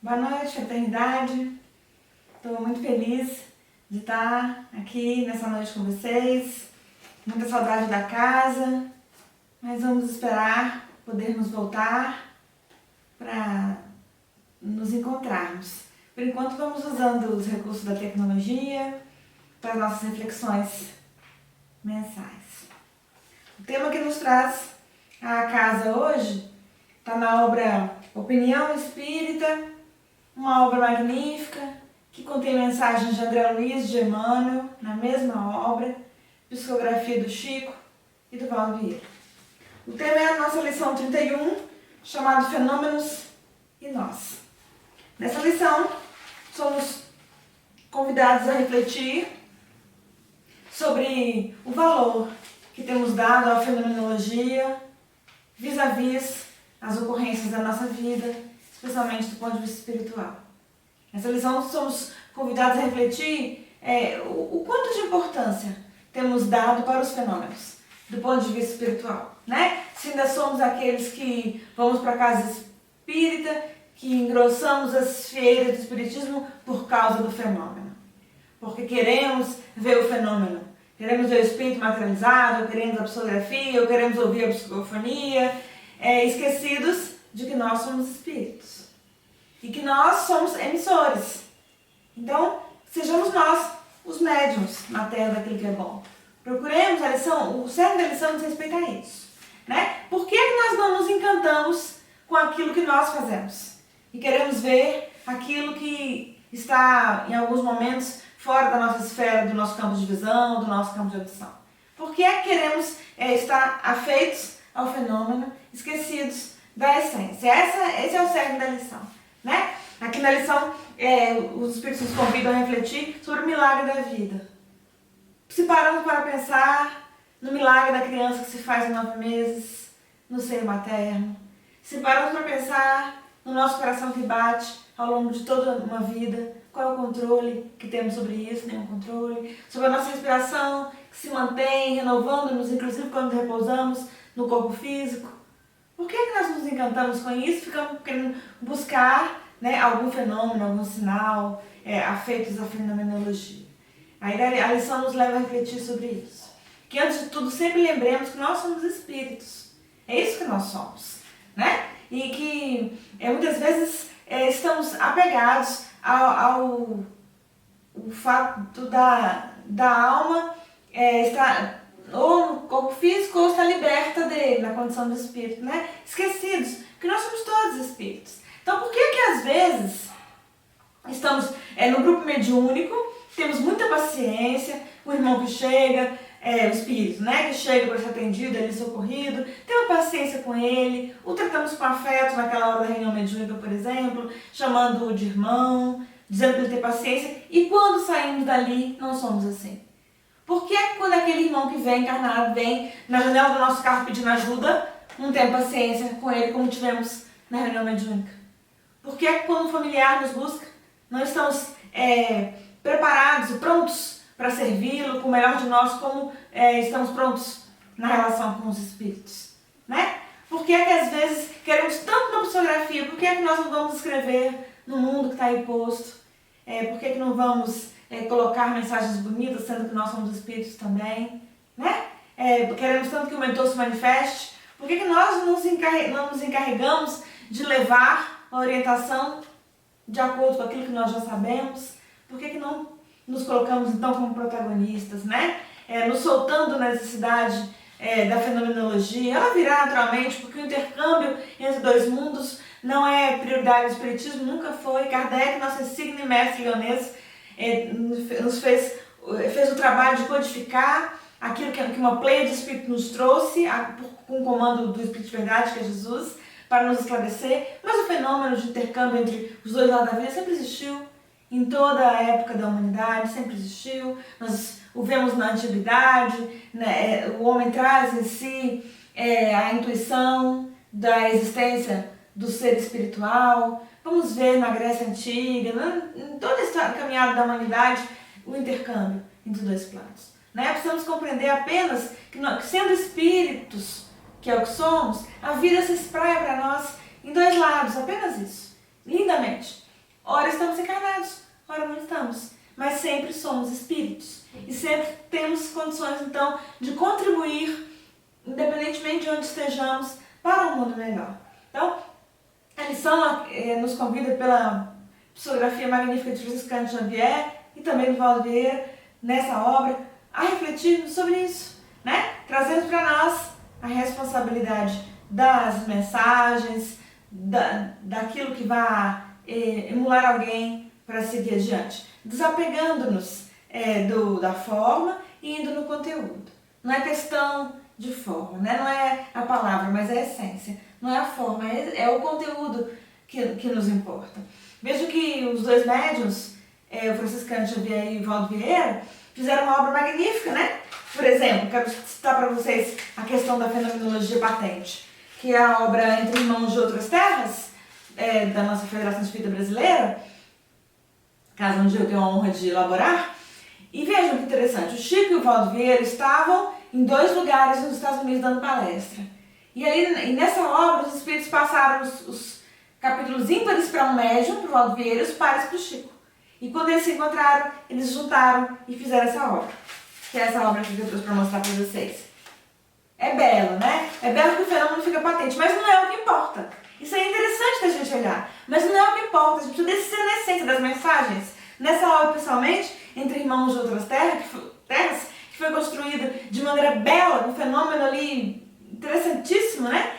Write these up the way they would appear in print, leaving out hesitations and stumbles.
Boa noite, fraternidade. Estou muito feliz de estar aqui nessa noite com vocês. Muita saudade da casa, mas vamos esperar podermos voltar para nos encontrarmos. Por enquanto vamos usando os recursos da tecnologia para as nossas reflexões mensais. O tema que nos traz à casa hoje está na obra Opinião Espírita, uma obra magnífica que contém mensagens de André Luiz de Emmanuel, na mesma obra, psicografia do Chico e do Valdo Vieira. O tema é a nossa lição 31, chamado Fenômenos e Nós. Nessa lição, somos convidados a refletir sobre o valor que temos dado à fenomenologia vis-à-vis as ocorrências da nossa vida, especialmente do ponto de vista espiritual. Nessa lição, somos convidados a refletir o quanto de importância temos dado para os fenômenos, do ponto de vista espiritual, né? Se ainda somos aqueles que vamos para a casa espírita, que engrossamos as fieiras do espiritismo por causa do fenômeno. Porque queremos ver o fenômeno, queremos ver o espírito materializado, queremos a psicografia, ou queremos ouvir a psicofonia, esquecidos de que nós somos espíritos e que nós somos emissores. Então, sejamos nós os médiuns na terra daquilo que é bom. Procuremos a lição, o cerne da lição diz respeito a isso, né? Por que nós não nos encantamos com aquilo que nós fazemos e queremos ver aquilo que está, em alguns momentos, fora da nossa esfera, do nosso campo de visão, do nosso campo de audição? Por que queremos estar afeitos ao fenômeno, esquecidos da essência? Esse é o cerne da lição, né? Aqui na lição, os Espíritos nos convidam a refletir sobre o milagre da vida. Se paramos para pensar no milagre da criança que se faz em 9 meses, no seio materno. Se paramos para pensar no nosso coração que bate ao longo de toda uma vida, qual é o controle que temos sobre isso? Nenhum controle. Sobre a nossa respiração, que se mantém, renovando-nos, inclusive quando repousamos no corpo físico. Por que nós nos encantamos com isso? Ficamos querendo buscar, né, algum fenômeno, algum sinal, afeitos à fenomenologia. Aí a lição nos leva a refletir sobre isso. Que antes de tudo sempre lembremos que nós somos espíritos. É isso que nós somos, né? E que muitas vezes estamos apegados ao fato da alma estar ou no corpo físico ou estar liberta dele, na condição do espírito, né? Esquecidos que nós somos todos espíritos. Então, por que às vezes estamos no grupo mediúnico, temos muita paciência, o irmão que chega, o espírito, né, que chega para ser atendido, ele socorrido, temos paciência com ele, o tratamos com afeto naquela hora da reunião mediúnica, por exemplo, chamando-o de irmão, dizendo para ele ter paciência, e quando saímos dali, não somos assim? Por que quando aquele irmão que vem encarnado, vem na janela do nosso carro pedindo ajuda, não temos paciência com ele como tivemos na reunião mediúnica? Por que quando um familiar nos busca, não estamos preparados e prontos para servi-lo com o melhor de nós, como estamos prontos na relação com os espíritos, né? Por que às vezes queremos tanto uma psicografia? Por que nós não vamos escrever no mundo que está aí posto? Por que não vamos colocar mensagens bonitas, sendo que nós somos espíritos também, né? Queremos tanto que o mentor se manifeste. Por que nós não nos encarregamos de levar a orientação de acordo com aquilo que nós já sabemos? Por que não nos colocamos então como protagonistas, né? Nos soltando na necessidade da fenomenologia. Ela virá naturalmente, porque o intercâmbio entre dois mundos não é prioridade do espiritismo, nunca foi. Kardec, nosso insigne e mestre leonês, nos fez o trabalho de codificar aquilo que uma pleia de espírito nos trouxe, com o comando do Espírito de Verdade, que é Jesus, para nos esclarecer. Mas o fenômeno de intercâmbio entre os dois lados da vida sempre existiu. Em toda a época da humanidade, sempre existiu. Nós o vemos na antiguidade, né? O homem traz em si a intuição da existência do ser espiritual. Vamos ver na Grécia Antiga, em toda essa caminhada da humanidade, o intercâmbio entre dois planos, né? Precisamos compreender apenas que sendo espíritos, que é o que somos, a vida se espraia para nós em dois lados, apenas isso, lindamente. estamos encarnados, ora não estamos. Mas sempre somos espíritos. E sempre temos condições, então, de contribuir, independentemente de onde estejamos, para um mundo melhor. Então, a lição nos convida pela psicografia magnífica de Francisco Cândido Xavier e também do Valdo Vieira, nessa obra, a refletirmos sobre isso, né? Trazendo para nós a responsabilidade das mensagens, daquilo que vai emular alguém para seguir adiante. Desapegando-nos da forma e indo no conteúdo. Não é questão de forma, né? Não é a palavra, mas é a essência. Não é a forma, é o conteúdo que nos importa. Vejo que os dois médiuns, o Francisco Cândido Xavier e o Valdo Vieira, fizeram uma obra magnífica, né? Por exemplo, quero citar para vocês a questão da fenomenologia patente, que é a obra Entre Irmãos de Outras Terras, da nossa Federação Espírita Brasileira, caso onde eu tenho a honra de elaborar. E vejam que interessante, o Chico e o Valdo Vieira estavam em 2 lugares nos Estados Unidos dando palestra. E nessa obra os espíritos passaram os capítulos ímpares para um médium, para o Valdo Vieira, e os pares para o Chico. E quando eles se encontraram, eles juntaram e fizeram essa obra. Que é essa obra aqui que eu trouxe para mostrar para vocês. É belo, né? É belo que o fenômeno fica patente, mas não é o que importa. Isso é interessante da gente olhar, mas não é o que importa. A gente precisa descer na essência das mensagens. Nessa obra, principalmente, Entre Irmãos de Outras Terras, que foi construída de maneira bela, um fenômeno ali interessantíssimo, né?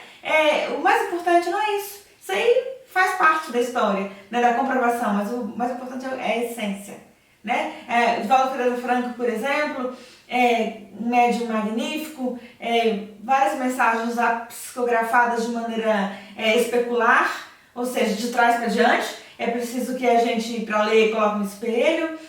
O mais importante não é isso. Isso aí faz parte da história, né, da comprovação, mas o mais importante é a essência, né? Oswaldo Pereira Franco, por exemplo, um médium magnífico, várias mensagens já psicografadas de maneira especular, ou seja, de trás para diante. É preciso que a gente, para ler, coloque no espelho.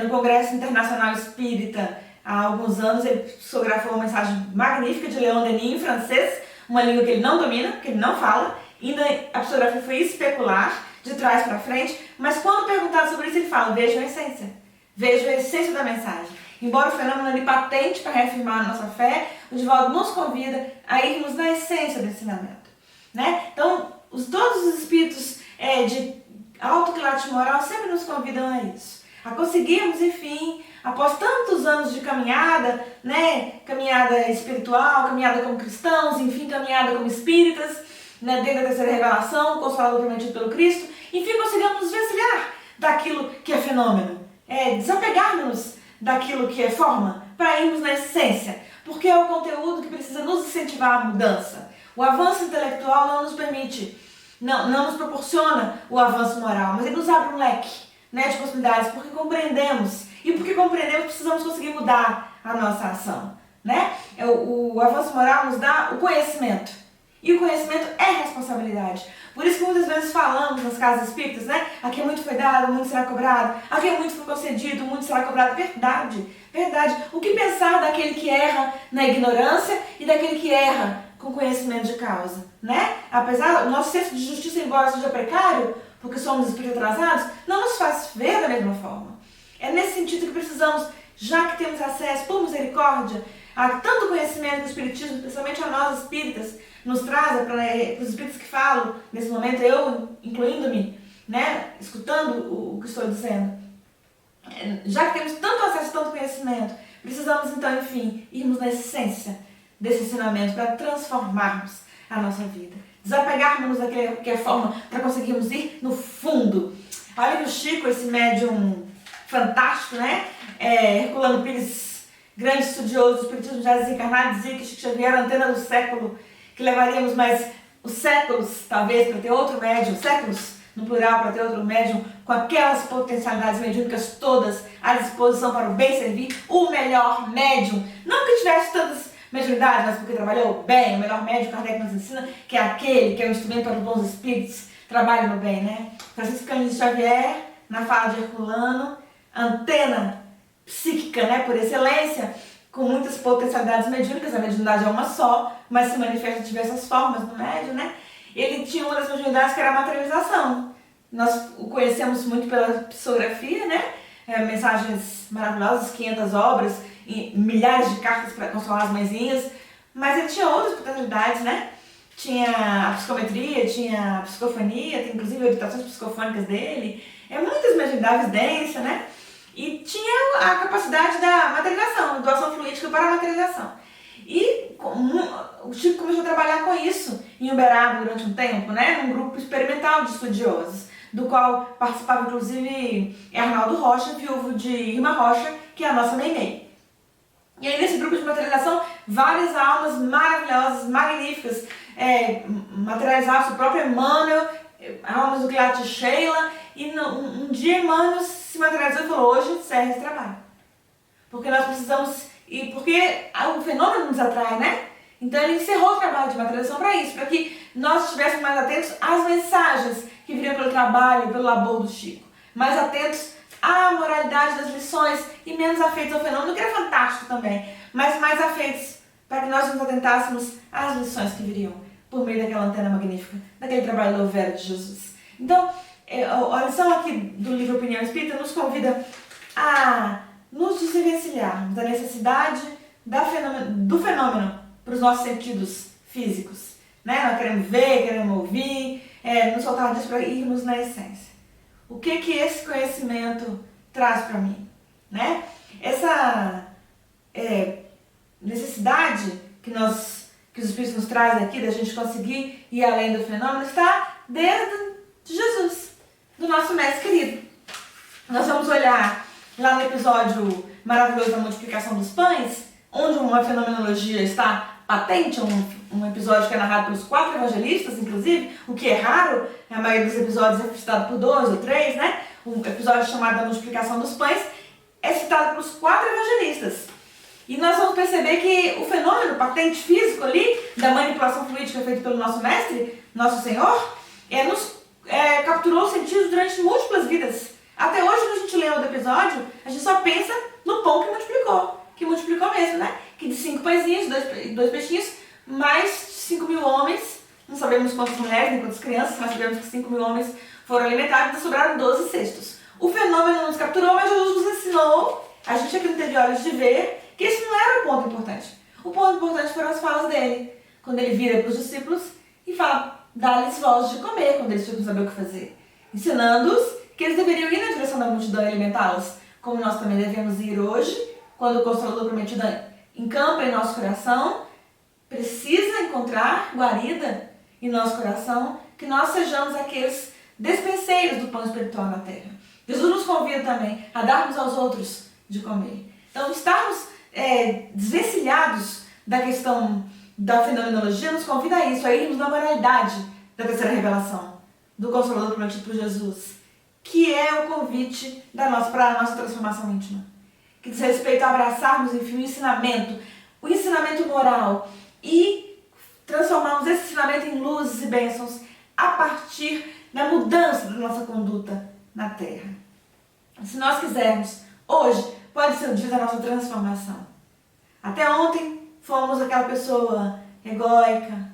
No Congresso Internacional Espírita, há alguns anos, ele psicografou uma mensagem magnífica de Leon Denis em francês, uma língua que ele não domina, que ele não fala. Ainda a psicografia foi especular, de trás para frente, mas quando perguntado sobre isso, ele fala: vejam a essência, vejam a essência da mensagem. Embora o fenômeno ali patente para reafirmar a nossa fé, o Divaldo nos convida a irmos na essência do ensinamento, né? Então, todos os espíritos de autoclate moral sempre nos convidam a isso, a conseguirmos, enfim, após tantos anos de caminhada, né? Caminhada espiritual, caminhada como cristãos, enfim, caminhada como espíritas, né? Desde a terceira revelação, consolador prometido pelo Cristo, enfim, conseguimos nos desvencilhar daquilo que é fenômeno, desapegarmos daquilo que é forma, para irmos na essência, porque é o conteúdo que precisa nos incentivar à mudança. O avanço intelectual não nos permite, não nos proporciona o avanço moral, mas ele nos abre um leque, né, de possibilidades, porque compreendemos, e porque compreendemos precisamos conseguir mudar a nossa ação, né? O avanço moral nos dá o conhecimento, e o conhecimento é responsabilidade. Por isso que muitas vezes falamos nas casas espíritas, né? Aqui muito foi dado, muito será cobrado. Aqui muito foi concedido, muito será cobrado. Verdade, verdade. O que pensar daquele que erra na ignorância e daquele que erra com conhecimento de causa, né? Apesar do nosso senso de justiça, embora seja precário, porque somos espíritos atrasados, não nos faz ver da mesma forma. É nesse sentido que precisamos, já que temos acesso, por misericórdia, a tanto conhecimento do Espiritismo, especialmente a nós espíritas, nos traz para os espíritos que falam nesse momento, eu incluindo-me, né, escutando o que estou dizendo. Já que temos tanto acesso, tanto conhecimento, precisamos então, enfim, irmos na essência desse ensinamento para transformarmos a nossa vida, desapegarmos daquela que é forma para conseguirmos ir no fundo. Olha que o Chico, esse médium fantástico, né, Herculano Pires, grande estudioso do Espiritismo já desencarnado, dizia que Chico Xavier era a antena do século, que levaríamos mais os séculos, talvez, para ter outro médium, séculos no plural, para ter outro médium, com aquelas potencialidades mediúnicas todas à disposição para o bem servir, o melhor médium. Não que tivesse tantas mediunidades, mas porque trabalhou bem, o melhor médium, Kardec nos ensina, que é aquele que é um instrumento para os bons espíritos, trabalha no bem, né? Francisco Cândido Xavier, na fala de Herculano, antena psíquica, né, por excelência, com muitas potencialidades mediúnicas. A mediunidade é uma só, mas se manifesta de diversas formas no médium, né? Ele tinha uma das mediunidades que era a materialização. Nós o conhecemos muito pela psicografia, né? Mensagens maravilhosas, 500 obras, e milhares de cartas para consolar as mãezinhas, mas ele tinha outras potencialidades, né? tinha a psicometria, tinha a psicofonia, tem inclusive habitações psicofônicas dele, muitas mediunidade densa, né? E tinha a capacidade da materialização, doação fluídica para a materialização. E o Chico começou a trabalhar com isso em Uberaba durante um tempo, né? Num grupo experimental de estudiosos, do qual participava inclusive Arnaldo Rocha, viúvo de Irma Rocha, que é a nossa Meimei. E aí nesse grupo de materialização, várias almas maravilhosas, magníficas, materializavam o próprio Emmanuel, almas do Quilates Sheila, e um dia Emmanuel se materializou e falou: hoje encerra esse trabalho. Porque nós precisamos, e porque o fenômeno nos atrai, né? Então ele encerrou o trabalho de materialização para isso, para que nós estivéssemos mais atentos às mensagens que viriam pelo trabalho, pelo labor do Chico. Mais atentos à moralidade das lições e menos afeitos ao fenômeno, que era fantástico também, mas mais afeitos para que nós nos atentássemos às lições que viriam por meio daquela antena magnífica, daquele trabalho do Verbo de Jesus. Então, a lição aqui do livro Opinião Espírita nos convida a nos desvencilharmos da necessidade do fenômeno para os nossos sentidos físicos. Né? Nós queremos ver, queremos ouvir, nos soltar disso para irmos na essência. O que esse conhecimento traz para mim? Né? Essa necessidade que os Espíritos nos trazem aqui, da gente conseguir ir além do fenômeno, está desde Jesus, do nosso mestre querido. Nós vamos olhar lá no episódio maravilhoso da multiplicação dos pães, onde uma fenomenologia está patente, um episódio que é narrado pelos 4 evangelistas, inclusive, o que é raro, a maioria dos episódios é citado por 2 ou 3, né? Um episódio chamado da multiplicação dos pães é citado pelos 4 evangelistas. E nós vamos perceber que o fenômeno patente físico ali, da manipulação fluídica feita pelo nosso mestre, nosso Senhor, capturou os sentidos durante múltiplas vidas. Até hoje, quando a gente lê o episódio, a gente só pensa no pão que multiplicou mesmo, né? Que de 5 pãezinhos, 2 peixinhos, mais 5.000 homens, não sabemos quantas mulheres, nem quantas crianças, mas sabemos que 5.000 homens foram alimentados e sobraram 12 cestos. O fenômeno nos capturou, mas Jesus nos ensinou, a gente aqui não teve olhos de ver, que esse não era o ponto importante. O ponto importante foram as falas dele, quando ele vira para os discípulos e fala: dá-lhes voz de comer, quando eles ficam saber o que fazer, ensinando-os que eles deveriam ir na direção da multidão e alimentá-los, como nós também devemos ir hoje, quando o Consolador prometido encampa em nosso coração, precisa encontrar guarida em nosso coração, que nós sejamos aqueles despenseiros do pão espiritual na terra. Jesus nos convida também a darmos aos outros de comer. Então, estarmos desvencilhados da questão da fenomenologia nos convida a isso, a irmos na moralidade da terceira revelação, do Consolador prometido por Jesus, que é o convite para a nossa transformação íntima, que diz respeito a abraçarmos, enfim, o ensinamento moral e transformarmos esse ensinamento em luzes e bênçãos a partir da mudança da nossa conduta na Terra. Se nós quisermos, hoje pode ser o dia da nossa transformação. Até ontem fomos aquela pessoa egóica,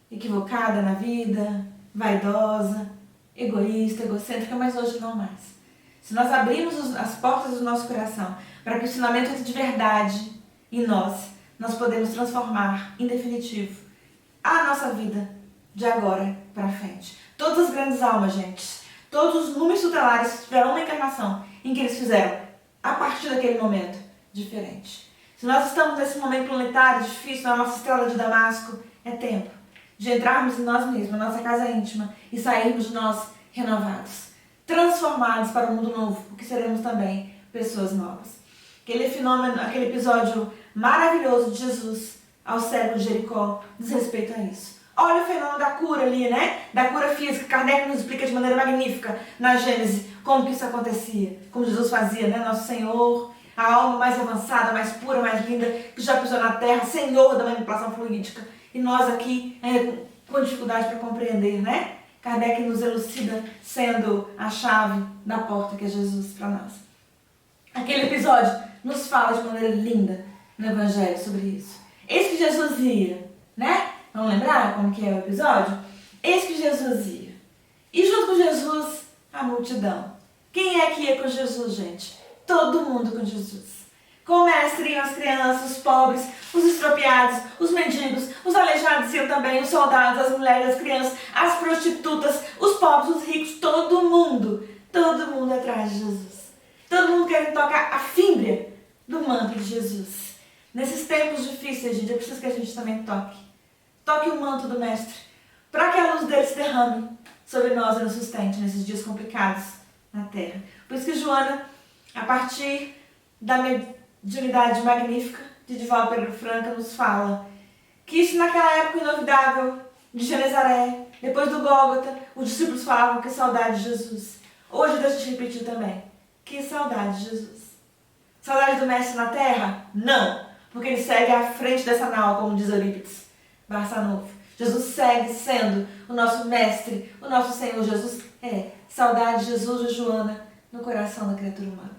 equivocada na vida, vaidosa, egoísta, egocêntrica, mas hoje não mais. Se nós abrirmos as portas do nosso coração para que o ensinamento entre de verdade em nós podemos transformar, em definitivo, a nossa vida de agora para frente. Todas as grandes almas, gente, todos os números tutelares tiveram uma encarnação em que eles fizeram, a partir daquele momento, diferente. Se nós estamos nesse momento planetário difícil, na nossa estrela de Damasco, é tempo de entrarmos em nós mesmos, na nossa casa íntima, e sairmos de nós renovados, transformados para um mundo novo, porque seremos também pessoas novas. Aquele episódio maravilhoso de Jesus ao cego de Jericó diz respeito a isso. Olha o fenômeno da cura ali, né? Da cura física. Kardec nos explica de maneira magnífica na Gênese como que isso acontecia, como Jesus fazia, né? Nosso Senhor, a alma mais avançada, mais pura, mais linda, que já pisou na terra, Senhor da manipulação fluídica. E nós aqui com dificuldade para compreender, né? Kardec nos elucida sendo a chave da porta que é Jesus para nós. Aquele episódio nos fala de maneira linda no Evangelho sobre isso. Eis que Jesus ia, né? Vamos lembrar como que é o episódio? Eis que Jesus ia. E junto com Jesus, a multidão. Quem é que ia com Jesus, gente? Todo mundo com Jesus. Com o mestre iam as crianças, os pobres, os estropiados, os mendigos, os aleijados iam também, os soldados, as mulheres, as crianças, as prostitutas, os pobres, os ricos, todo mundo atrás de Jesus. Todo mundo querendo tocar a fímbria do manto de Jesus. Nesses tempos difíceis, gente, é preciso que a gente também toque. Toque o manto do mestre, para que a luz dele se derrame sobre nós e nos sustente nesses dias complicados na terra. Por isso que Joana, a partir da mediunidade magnífica de Divaldo Pereira Franca, nos fala que isso naquela época inovidável de Genezaré, depois do Gólgota, os discípulos falavam que saudade de Jesus. Hoje a gente repetiu também, que saudade de Jesus. Saudade do mestre na terra? Não, porque ele segue à frente dessa nau, como diz Eurípides Barçanufo. Jesus segue sendo o nosso mestre, o nosso Senhor. Jesus é saudade de Jesus e Joana no coração da criatura humana.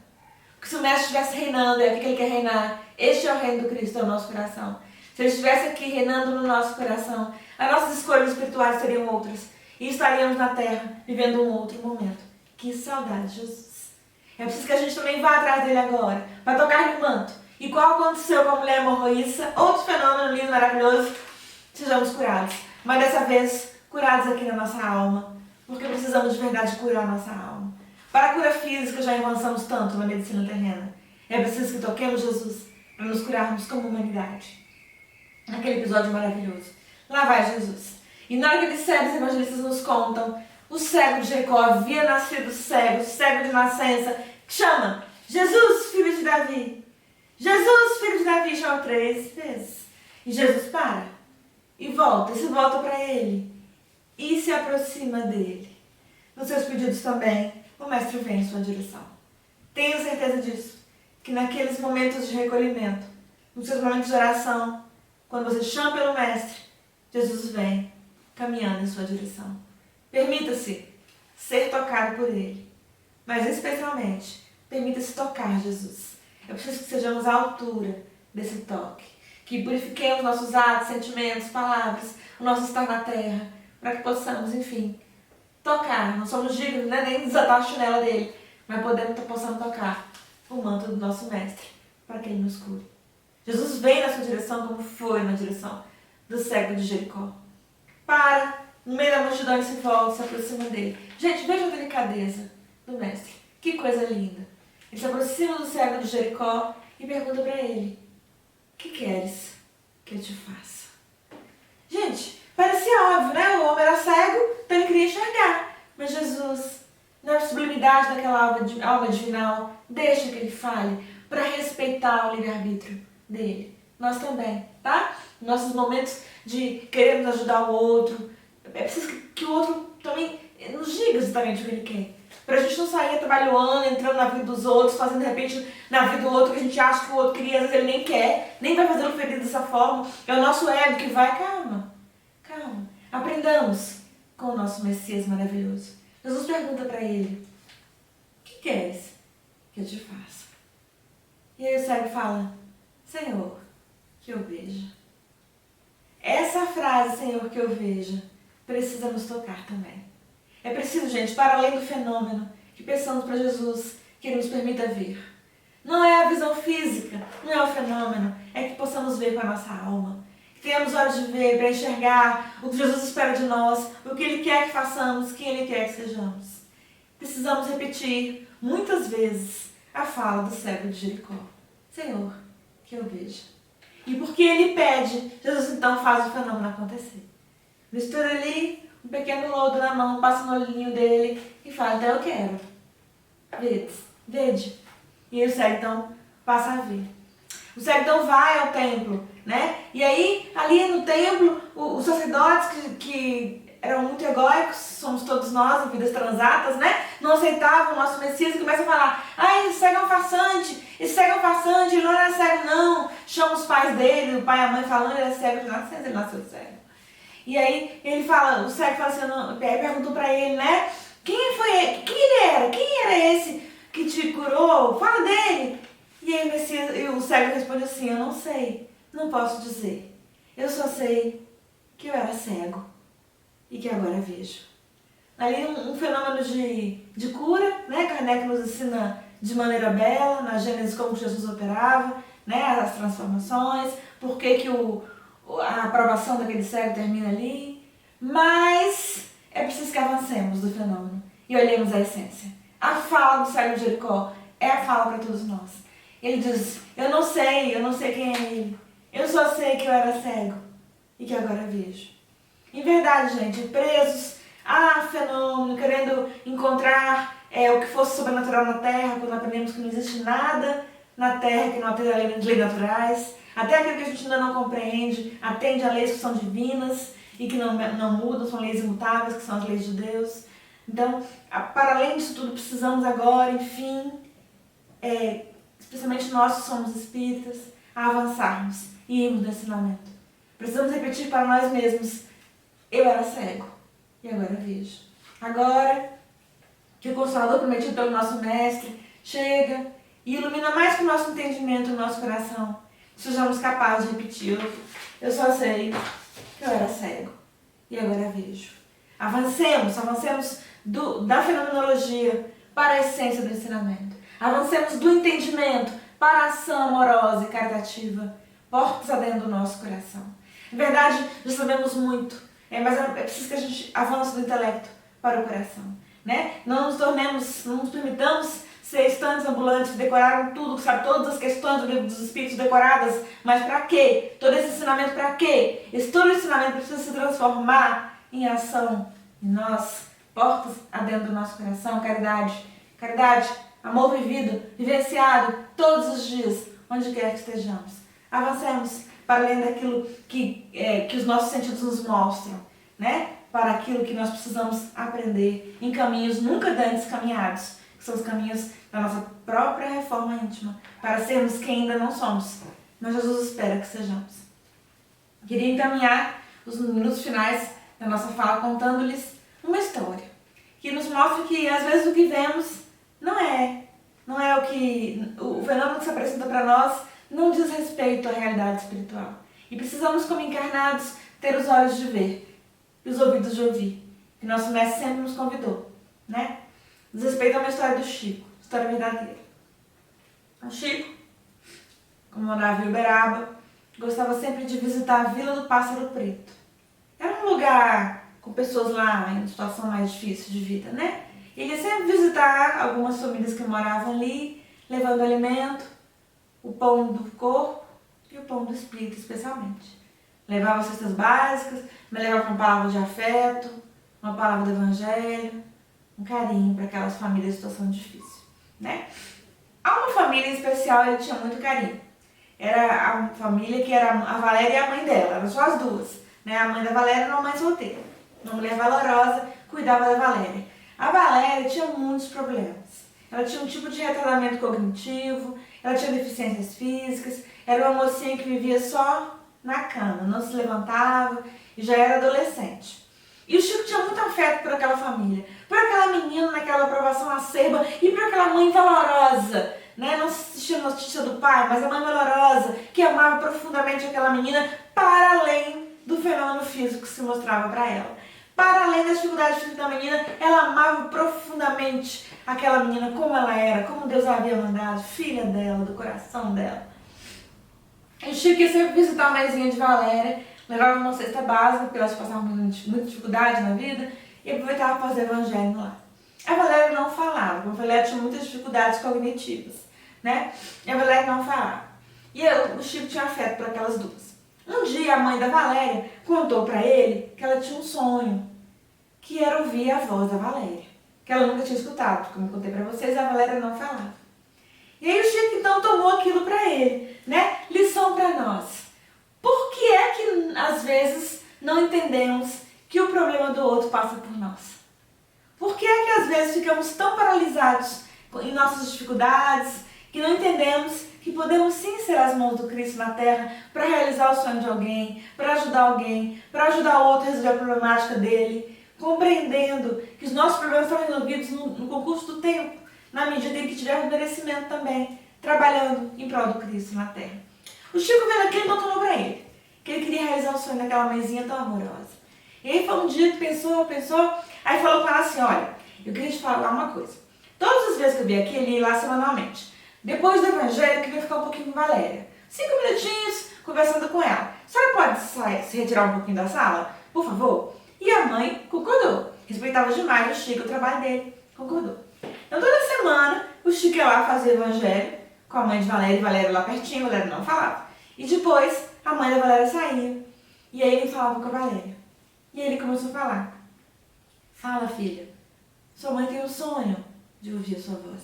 Porque se o mestre estivesse reinando, é aqui que ele quer reinar, este é o reino do Cristo, é o nosso coração. Se ele estivesse aqui reinando no nosso coração, as nossas escolhas espirituais seriam outras. E estaríamos na terra, vivendo um outro momento. Que saudade de Jesus. É preciso que a gente também vá atrás dele agora, para tocar no manto. Igual aconteceu com a mulher hemorroíça, outro fenômeno lindo, maravilhoso, sejamos curados. Mas dessa vez, curados aqui na nossa alma, porque precisamos de verdade curar a nossa alma. Para a cura física já avançamos tanto na medicina terrena. É preciso que toquemos Jesus para nos curarmos como humanidade. Naquele episódio maravilhoso. Lá vai Jesus. E na hora que aqueles cegos evangelistas nos contam, o cego de Jericó havia nascido cego, cego de nascença, que chama Jesus, filho de Davi. Jesus, filho de Davi, chama 3 vezes. E Jesus para e volta, e se volta para ele e se aproxima dele. Nos seus pedidos também, o mestre vem em sua direção. Tenho certeza disso, que naqueles momentos de recolhimento, nos seus momentos de oração, quando você chama pelo mestre, Jesus vem caminhando em sua direção. Permita-se ser tocado por ele, mas especialmente, permita-se tocar Jesus. É preciso que sejamos à altura desse toque, que purifiquemos nossos atos, sentimentos, palavras, o nosso estar na terra, para que possamos, enfim, tocar. Não somos dignos, né, nem desatar a chinela dele, mas possamos tocar o manto do nosso mestre, para que ele nos cure. Jesus vem na sua direção como foi na direção do cego de Jericó. Para, no meio da multidão, e se volta, se aproxima dele. Gente, veja a delicadeza do mestre. Que coisa linda. Ele se aproxima do cego de Jericó e pergunta para ele: que queres que eu te faça? Gente, parecia óbvio, né? O homem era cego, então ele queria enxergar. Mas Jesus, na sublimidade daquela alma divinal, deixa que ele fale para respeitar o livre-arbítrio dele. Nós também, tá? Nossos momentos de querermos ajudar o outro, é preciso que o outro também nos diga exatamente o que ele quer. Pra gente não sair trabalhando, entrando na vida dos outros, fazendo de repente na vida do outro que a gente acha que o outro queria, às vezes ele nem quer, nem vai fazendo feliz dessa forma. É o nosso ego que vai, calma. Aprendamos com o nosso Messias maravilhoso. Jesus pergunta para ele: o que queres que eu te faça? E aí o cego fala: Senhor, que eu veja. Essa frase, Senhor, que eu veja, precisa nos tocar também. É preciso, gente, para além do fenômeno, que peçamos para Jesus que Ele nos permita ver. Não é a visão física, não é o fenômeno, é que possamos ver com a nossa alma. Que tenhamos olhos de ver para enxergar o que Jesus espera de nós, o que Ele quer que façamos, quem Ele quer que sejamos. Precisamos repetir muitas vezes a fala do cego de Jericó: Senhor, que eu veja. E porque Ele pede, Jesus então faz o fenômeno acontecer. Mistura ali um pequeno lodo na mão, passa no olhinho dele e fala: então eu quero. Vede. E aí o cego então passa a ver. O cego então vai ao templo, né? E aí, ali no templo, os sacerdotes que eram muito egóicos, somos todos nós, em vidas transatas, né? Não aceitavam o nosso Messias e começam a falar: esse cego é um farsante, ele não era cego não. Chama os pais dele, o pai e a mãe falando: ele é cego de nascença, ele nasceu cego. E aí ele fala, o cego fala assim, perguntou pra ele, né? Quem foi ele? Quem ele era? Quem era esse que te curou? Fala dele. E aí o cego responde assim: eu não sei, não posso dizer. Eu só sei que eu era cego e que agora vejo. Ali um fenômeno de cura, né? Kardec nos ensina de maneira bela, na Gênesis, como Jesus operava, né, as transformações, por que a aprovação daquele cego termina ali, mas é preciso que avancemos do fenômeno e olhemos a essência. A fala do cego de Jericó é a fala para todos nós. Ele diz, eu não sei quem é ele, eu só sei que eu era cego e que agora vejo. Em verdade, gente, presos a fenômeno, querendo encontrar o que fosse sobrenatural na Terra, quando aprendemos que não existe nada na Terra que não atenda a leis naturais, até aquilo que a gente ainda não compreende, atende a leis que são divinas e que não mudam, são leis imutáveis, que são as leis de Deus. Então, para além disso tudo, precisamos agora, enfim, especialmente nós que somos espíritas, avançarmos e irmos no ensinamento. Precisamos repetir para nós mesmos, eu era cego e agora vejo. Agora que o Consolador prometido pelo nosso Mestre chega e ilumina mais que o nosso entendimento, o nosso coração, sejamos capazes de repetir, eu só sei que eu era cego e agora vejo. Avancemos da fenomenologia para a essência do ensinamento. Avancemos do entendimento para a ação amorosa e caritativa, portas adentro do nosso coração. Em verdade, já sabemos muito, mas é preciso que a gente avance do intelecto para o coração. Né? Não nos permitamos ser estantes ambulantes que decoraram tudo, que sabe todas as questões do livro dos Espíritos decoradas, mas para quê? Todo esse ensinamento para quê? Todo ensinamento precisa se transformar em ação em nós, portas adentro do nosso coração, caridade, amor vivido, vivenciado todos os dias, onde quer que estejamos. Avancemos para além daquilo que os nossos sentidos nos mostram, né? Para aquilo que nós precisamos aprender em caminhos nunca antes caminhados, que são os caminhos da nossa própria reforma íntima, para sermos quem ainda não somos, mas Jesus espera que sejamos. Queria encaminhar os minutos finais da nossa fala contando-lhes uma história, que nos mostra que às vezes o que vemos não é o fenômeno que se apresenta para nós não diz respeito à realidade espiritual. E precisamos, como encarnados, ter os olhos de ver e os ouvidos de ouvir, que nosso mestre sempre nos convidou, né? Diz respeito a uma história do Chico, história verdadeira. O Chico, como morava em Uberaba, gostava sempre de visitar a Vila do Pássaro Preto. Era um lugar com pessoas lá em situação mais difícil de vida, né? Ele ia sempre visitar algumas famílias que moravam ali, levando alimento, o pão do corpo e o pão do espírito, especialmente. Levava cestas básicas, me levava com uma palavra de afeto, uma palavra do evangelho, um carinho para aquelas famílias em situação difícil, né? Há uma família em especial, ele tinha muito carinho. Era a família que era a Valéria e a mãe dela, eram só as duas, né? A mãe da Valéria era uma mãe solteira, uma mulher valorosa, cuidava da Valéria. A Valéria tinha muitos problemas. Ela tinha um tipo de retardamento cognitivo, ela tinha deficiências físicas, era uma mocinha que vivia só na cama, não se levantava e já era adolescente. E o Chico tinha muito afeto por aquela família, por aquela menina naquela aprovação acerba e por aquela mãe valorosa, né? Não se assistia notícia do pai, mas a mãe valorosa que amava profundamente aquela menina para além do fenômeno físico que se mostrava para ela. Para além das dificuldades físicas da menina, ela amava profundamente aquela menina como ela era, como Deus a havia mandado, filha dela, do coração dela. E o Chico ia sempre visitar a mãezinha de Valéria, levava uma cesta básica, porque elas passavam muita dificuldade na vida, e aproveitava para fazer evangelho lá. A Valéria não falava, porque a Valéria tinha muitas dificuldades cognitivas, né? E a Valéria não falava. E o Chico tinha afeto por aquelas duas. Um dia a mãe da Valéria contou para ele que ela tinha um sonho, que era ouvir a voz da Valéria, que ela nunca tinha escutado, porque como eu contei para vocês, a Valéria não falava. E aí o Chico então tomou aquilo para ele, né? Lição para nós. Por que é que às vezes não entendemos que o problema do outro passa por nós? Por que é que às vezes ficamos tão paralisados em nossas dificuldades que não entendemos que podemos sim ser as mãos do Cristo na Terra para realizar o sonho de alguém, para ajudar o outro a resolver a problemática dele, compreendendo que os nossos problemas são resolvidos no concurso do tempo, na medida em que tivermos merecimento também, trabalhando em prol do Cristo na Terra. O Chico vendo aquilo, então falou para ele que ele queria realizar o sonho daquela mãezinha tão amorosa. E aí foi um dia que pensou, aí falou para ela assim, olha, eu queria te falar uma coisa. Todas as vezes que eu via aqui, ele ia lá semanalmente. Depois do evangelho, eu queria ficar um pouquinho com Valéria. 5 minutinhos conversando com ela. A senhora pode se retirar um pouquinho da sala, por favor? E a mãe concordou. Respeitava demais o Chico, o trabalho dele. Concordou. Então toda semana o Chico ia lá fazer o evangelho com a mãe de Valéria, e Valéria lá pertinho, Valéria não falava. E depois a mãe da Valéria saía. E aí ele falava com a Valéria. E aí ele começou a falar. Fala, filha. Sua mãe tem um sonho de ouvir a sua voz.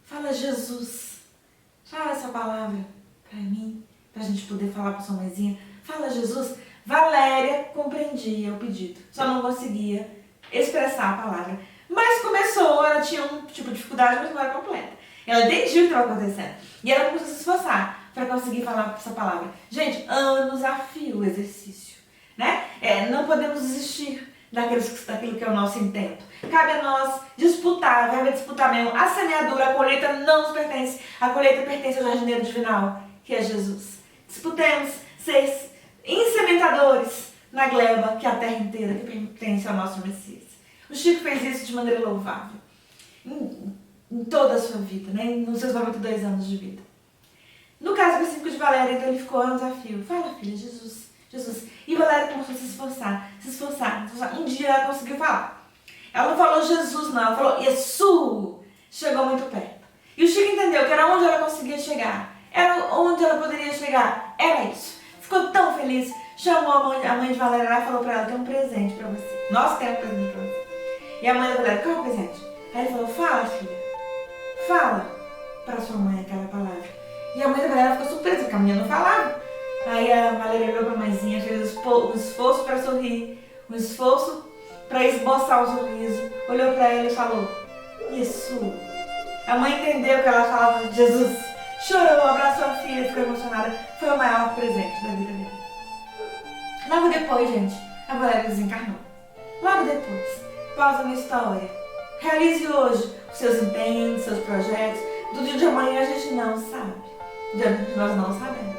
Fala Jesus. Fala essa palavra para mim, para a gente poder falar para sua mãezinha. Fala Jesus. Valéria compreendia o pedido, só não conseguia expressar a palavra. Mas começou, ela tinha um tipo de dificuldade, mas não era completa. Ela entendia o que estava acontecendo. E ela começou a se esforçar para conseguir falar essa palavra. Gente, anos a fio o exercício, né? Não podemos desistir daquilo que é o nosso intento. Cabe a nós disputar, vai disputar mesmo. A semeadura, a colheita não nos pertence. A colheita pertence ao jardineiro divinal, que é Jesus. Disputemos ser insementadores na gleba, que é a terra inteira, que pertence ao nosso Messias. O Chico fez isso de maneira louvável. Em toda a sua vida, né? Nos seus 92 anos de vida. No caso específico de Valéria, então ele ficou anos a fio. Fala, filha, Jesus. E Valéria começou a se esforçar. Um dia ela conseguiu falar. Ela não falou Jesus, não. Ela falou Jesus. Chegou muito perto. E o Chico entendeu que era onde ela conseguia chegar. Era onde ela poderia chegar. Era isso. Ficou tão feliz. Chamou a mãe de Valéria lá e falou pra ela, tem um presente pra você. Nós temos um presente pra você. E a mãe da Valéria, qual é o presente? Aí ele falou, fala, filha. Fala pra sua mãe aquela palavra. E a mãe da Valéria ficou surpresa, porque a menina não falava. Aí a Valéria olhou pra mãezinha, fez um esforço para sorrir, um esforço para esboçar o sorriso, olhou para ela e falou, isso. A mãe entendeu que ela falava, Jesus, chorou, abraçou a filha, ficou emocionada. Foi o maior presente da vida dela. Logo depois, gente, a Valéria desencarnou. Logo depois, pausa na história. Realize hoje os seus intentos, seus projetos. Do dia de amanhã a gente não sabe. Nós não sabemos.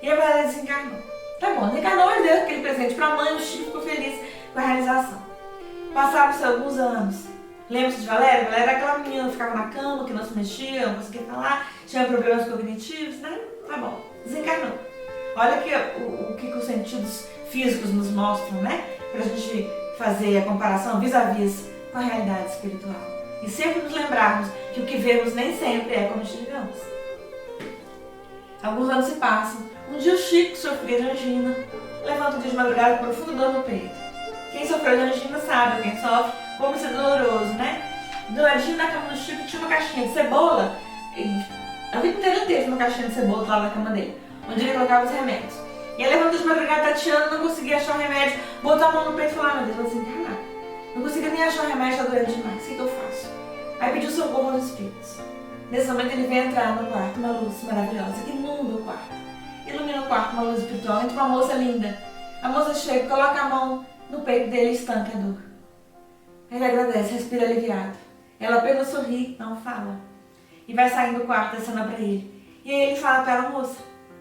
E a Valéria desencarnou. Tá bom, desencarnou e deu aquele presente pra mãe, o Chico ficou feliz com a realização. Passaram-se alguns anos. Lembra-se de Valéria? Valéria era aquela menina que ficava na cama, que não se mexia, não conseguia falar, tinha problemas cognitivos, né? Tá bom, desencarnou. Olha o que os sentidos físicos nos mostram, né? Pra gente fazer a comparação vis-a-vis com a realidade espiritual. E sempre nos lembrarmos que o que vemos nem sempre é como enxergamos. Alguns anos se passam. Um dia o Chico sofreu de angina, levanta de madrugada com profunda dor no peito. Quem sofreu de angina sabe, quem sofre, como isso é doloroso, né? Douradinho na cama do Chico tinha uma caixinha de cebola. A vida inteira ele teve uma caixinha de cebola lá na cama dele, onde ele colocava os remédios. E ele levantou de madrugada tateando, não conseguia achar o remédio, botou a mão no peito e falou, meu Deus, vou desencarnar. Não conseguia nem achar o remédio, tá doendo demais, o que eu faço? Aí pediu socorro aos espíritos. Nesse momento ele vem entrar no quarto, uma luz maravilhosa que inunda o quarto. Ilumina o quarto, uma luz espiritual, entra uma moça linda. A moça chega, coloca a mão no peito dele e estanca a dor. Ele agradece, respira aliviado. Ela apenas sorri, não fala. E vai saindo do quarto, descendo pra ele. E aí ele fala pra ela, moça,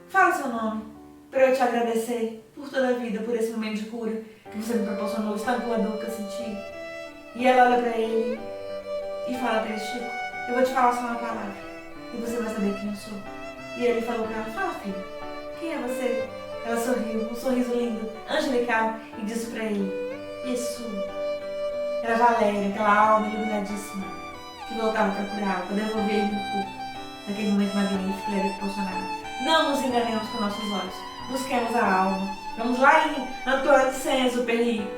fala seu nome, pra eu te agradecer por toda a vida, por esse momento de cura que você me proporcionou, estancou a dor que eu senti. E ela olha pra ele e fala pra ele, Chico, eu vou te falar só uma palavra e você vai saber quem eu sou. E ele falou pra ela, fala filha, quem é você? Ela sorriu, um sorriso lindo, angelical, e disse pra ele, isso. Era Valéria, aquela alma iluminadíssima, que voltava pra curá-lo, para devolver ele no corpo, naquele momento magnífico que ele havia proporcionado. Não nos enganemos com nossos olhos, busquemos a alma. Vamos lá em Antoine Saint-Exupéry,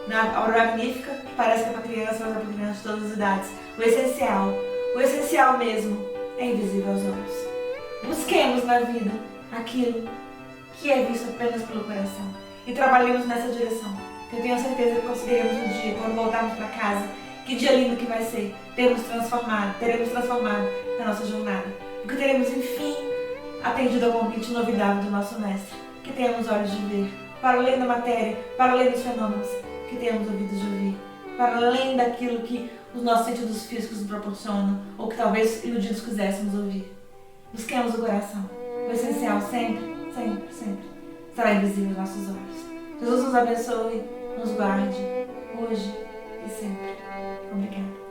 na Aurora Magnífica, que parece que é para criança, mas é para crianças de todas as idades. O essencial mesmo, é invisível aos olhos. Busquemos na vida aquilo que é visto apenas pelo coração e trabalhemos nessa direção. Eu tenho certeza que conseguiremos um dia, quando voltarmos para casa, que dia lindo que vai ser, teremos transformado a nossa jornada. Porque teremos, enfim, atendido ao convite inovidável do nosso Mestre. Que tenhamos olhos de ver, para além da matéria, para além dos fenômenos, que tenhamos ouvidos de ouvir, para além daquilo que os nossos sentidos físicos nos proporcionam, ou que talvez iludidos quiséssemos ouvir. Busquemos o coração. O essencial sempre, sempre, sempre estará invisível aos nossos olhos. Jesus nos abençoe, nos guarde, hoje e sempre. Obrigada.